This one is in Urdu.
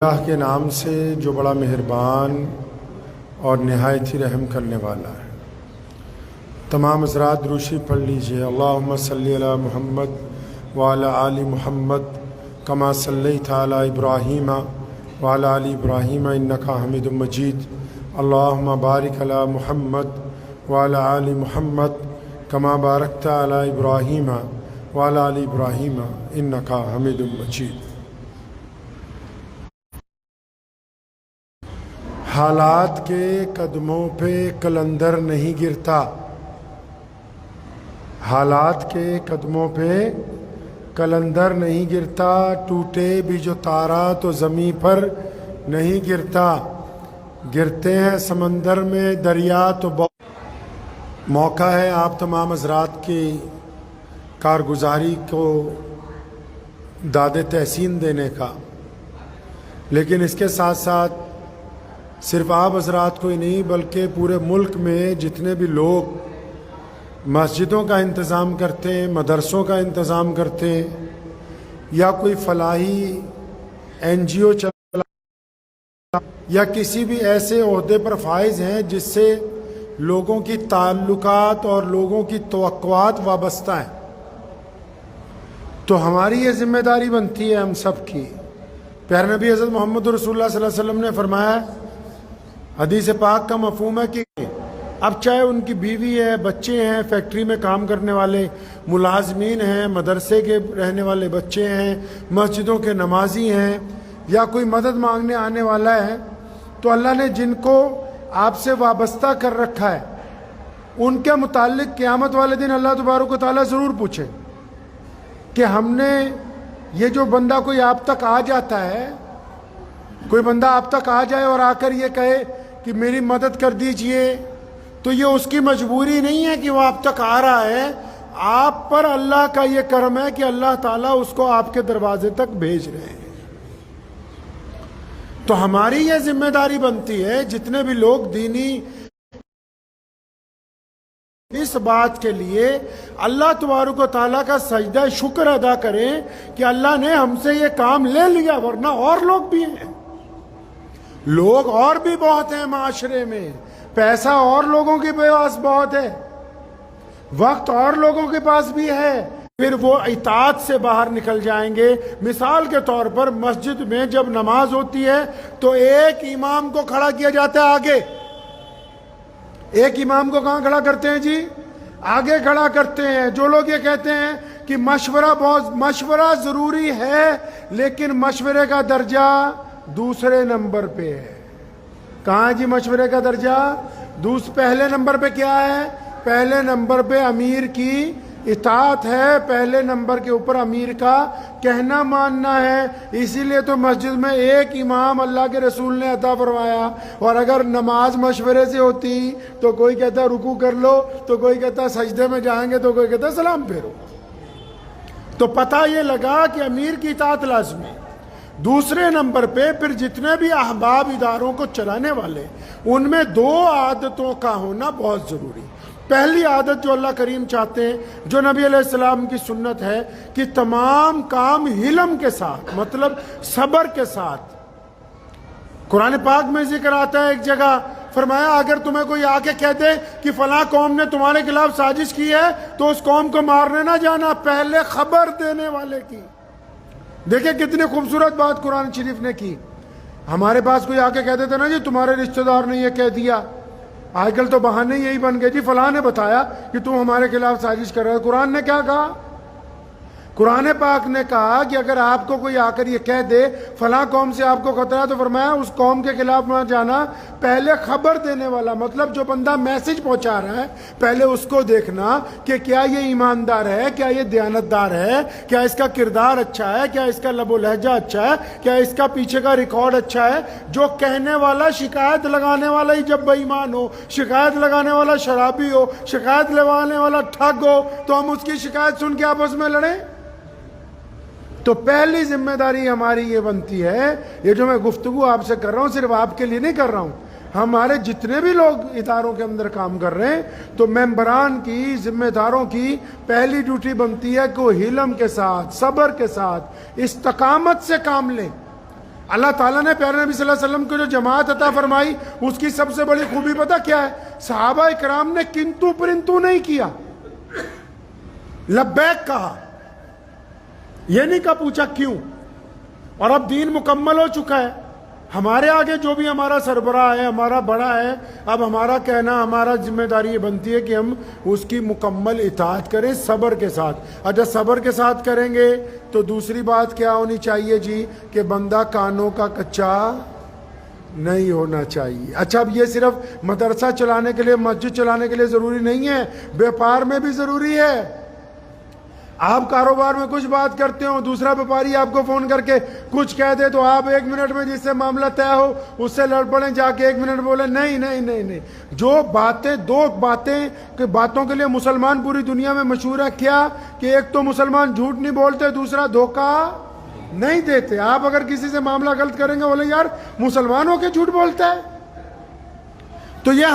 اللہ کے نام سے جو بڑا مہربان اور نہایت ہی رحم کرنے والا ہے۔ تمام حضرات دروشی پڑھ لیجئے۔ اللہم صلی علی محمد وعلی آل محمد کما صلیت علی ابراہیم وعلی آل ابراہیم انکا حمید مجید۔ اللہم بارک علی محمد وعلی آل محمد کما بارکت علی ابراہیم وعلی آل ابراہیم انکا حمید مجید۔ حالات کے قدموں پہ کلندر نہیں گرتا، حالات کے قدموں پہ کلندر نہیں گرتا، ٹوٹے بھی جو تارا تو زمین پر نہیں گرتا، گرتے ہیں سمندر میں دریا تو موقع ہے آپ تمام حضرات کی کارگزاری کو داد تحسین دینے کا، لیکن اس کے ساتھ ساتھ صرف آپ حضرات کو ہی نہیں بلکہ پورے ملک میں جتنے بھی لوگ مسجدوں کا انتظام کرتے ہیں، مدرسوں کا انتظام کرتے ہیں، یا کوئی فلاحی NGO چلا یا کسی بھی ایسے عہدے پر فائز ہیں جس سے لوگوں کی تعلقات اور لوگوں کی توقعات وابستہ ہیں، تو ہماری یہ ذمہ داری بنتی ہے ہم سب کی۔ پیارے نبی حضرت محمد رسول اللہ صلی اللہ علیہ وسلم نے فرمایا، حدیث پاک کا مفہوم ہے کہ اب چاہے ان کی بیوی ہے، بچے ہیں، فیکٹری میں کام کرنے والے ملازمین ہیں، مدرسے کے رہنے والے بچے ہیں، مسجدوں کے نمازی ہیں، یا کوئی مدد مانگنے آنے والا ہے، تو اللہ نے جن کو آپ سے وابستہ کر رکھا ہے ان کے متعلق قیامت والے دن اللہ تبارک و تعالیٰ ضرور پوچھے کہ ہم نے یہ جو بندہ کوئی آپ تک آ جاتا ہے، کوئی بندہ آپ تک آ جائے اور آ کر یہ کہے کہ میری مدد کر دیجئے، تو یہ اس کی مجبوری نہیں ہے کہ وہ آپ تک آ رہا ہے، آپ پر اللہ کا یہ کرم ہے کہ اللہ تعالیٰ اس کو آپ کے دروازے تک بھیج رہے ہیں۔ تو ہماری یہ ذمہ داری بنتی ہے جتنے بھی لوگ دینی اس بات کے لیے اللہ تبارک و تعالیٰ کا سجدہ شکر ادا کریں کہ اللہ نے ہم سے یہ کام لے لیا، ورنہ اور لوگ بھی ہیں، لوگ اور بھی بہت ہیں معاشرے میں، پیسہ اور لوگوں کے پاس بہت ہے، وقت اور لوگوں کے پاس بھی ہے، پھر وہ اطاعت سے باہر نکل جائیں گے۔ مثال کے طور پر مسجد میں جب نماز ہوتی ہے تو ایک امام کو کھڑا کیا جاتا ہے آگے، ایک امام کو کہاں کھڑا کرتے ہیں جی؟ آگے کھڑا کرتے ہیں۔ جو لوگ یہ کہتے ہیں کہ مشورہ ضروری ہے لیکن مشورے کا درجہ دوسرے نمبر پہ ہے، کہاں جی مشورے کا درجہ؟ پہلے نمبر پہ کیا ہے؟ پہلے نمبر پہ امیر کی اطاعت ہے، پہلے نمبر کے اوپر امیر کا کہنا ماننا ہے۔ اسی لیے تو مسجد میں ایک امام اللہ کے رسول نے عطا فرمایا، اور اگر نماز مشورے سے ہوتی تو کوئی کہتا رکوع کر لو، تو کوئی کہتا سجدے میں جائیں گے، تو کوئی کہتا سلام پھیرو۔ تو پتہ یہ لگا کہ امیر کی اطاعت لازمی۔ دوسرے نمبر پہ پھر جتنے بھی احباب اداروں کو چلانے والے، ان میں دو عادتوں کا ہونا بہت ضروری۔ پہلی عادت جو اللہ کریم چاہتے ہیں، جو نبی علیہ السلام کی سنت ہے، کہ تمام کام حلم کے ساتھ، مطلب صبر کے ساتھ۔ قرآن پاک میں ذکر آتا ہے ایک جگہ، فرمایا اگر تمہیں کوئی آ کے کہہ دے کہ فلاں قوم نے تمہارے خلاف سازش کی ہے تو اس قوم کو مارنے نہ جانا، پہلے خبر دینے والے کی۔ دیکھیں کتنی خوبصورت بات قرآن شریف نے کی۔ ہمارے پاس کوئی آ کے کہہ دیتے نا جی تمہارے رشتہ دار نے یہ کہہ دیا، آج کل تو بہانے یہی بن گئے، جی فلاں نے بتایا کہ تم ہمارے خلاف سازش کر رہے ہو۔ قرآن نے کیا کہا؟ قرآن پاک نے کہا کہ اگر آپ کو کوئی آ کر یہ کہہ دے فلاں قوم سے آپ کو خطرہ ہے، تو فرمایا اس قوم کے خلاف نہ جانا، پہلے خبر دینے والا، مطلب جو بندہ میسج پہنچا رہا ہے پہلے اس کو دیکھنا کہ کیا یہ ایماندار ہے، کیا یہ دیانتدار ہے، کیا اس کا کردار اچھا ہے، کیا اس کا لب و لہجہ اچھا ہے، کیا اس کا پیچھے کا ریکارڈ اچھا ہے۔ جو کہنے والا شکایت لگانے والا ہی جب بے ایمان ہو، شکایت لگانے والا شرابی ہو، شکایت لگانے والا ٹھگ ہو، تو ہم اس کی شکایت سن کے آپس میں لڑیں؟ تو پہلی ذمہ داری ہماری یہ بنتی ہے، یہ جو میں گفتگو آپ سے کر رہا ہوں صرف آپ کے لیے نہیں کر رہا ہوں، ہمارے جتنے بھی لوگ اداروں کے اندر کام کر رہے ہیں، تو ممبران کی، ذمہ داروں کی پہلی ڈیوٹی بنتی ہے کہ وہ حلم کے ساتھ، صبر کے ساتھ، استقامت سے کام لیں۔ اللہ تعالیٰ نے پیارے نبی صلی اللہ علیہ وسلم کو جو جماعت عطا فرمائی اس کی سب سے بڑی خوبی پتہ کیا ہے؟ صحابہ اکرام نے کنتو پرنتو نہیں کیا، لبیک کہا، یہ نہیں کہا پوچھا کیوں. اور اب دین مکمل ہو چکا ہے، ہمارے آگے جو بھی ہمارا سربراہ ہے، ہمارا بڑا ہے، اب ہمارا کہنا، ہمارا ذمہ داری یہ بنتی ہے کہ ہم اس کی مکمل اطاعت کریں صبر کے ساتھ. اور جب صبر کے ساتھ کریں گے تو دوسری بات کیا ہونی چاہیے جی؟ کہ بندہ کانوں کا کچا نہیں ہونا چاہیے. اچھا اب یہ صرف مدرسہ چلانے کے لیے، مسجد چلانے کے لیے ضروری نہیں ہے، بیوپار میں بھی ضروری ہے. آپ کاروبار میں کچھ بات کرتے ہو، دوسرا بیوپاری آپ کو فون کر کے کچھ کہہ دے تو آپ 1 منٹ میں جس سے معاملہ طے ہو اس سے لڑ پڑیں، جا کے 1 منٹ بولیں نہیں نہیں نہیں نہیں. جو باتیں، دو باتیں کہ باتوں کے لیے مسلمان پوری دنیا میں مشہور ہے، کیا کہ ایک تو مسلمان جھوٹ نہیں بولتے، دوسرا دھوکہ نہیں دیتے. آپ اگر کسی سے معاملہ غلط کریں گے بولے یار مسلمان ہو کے جھوٹ بولتا ہے، تو یہ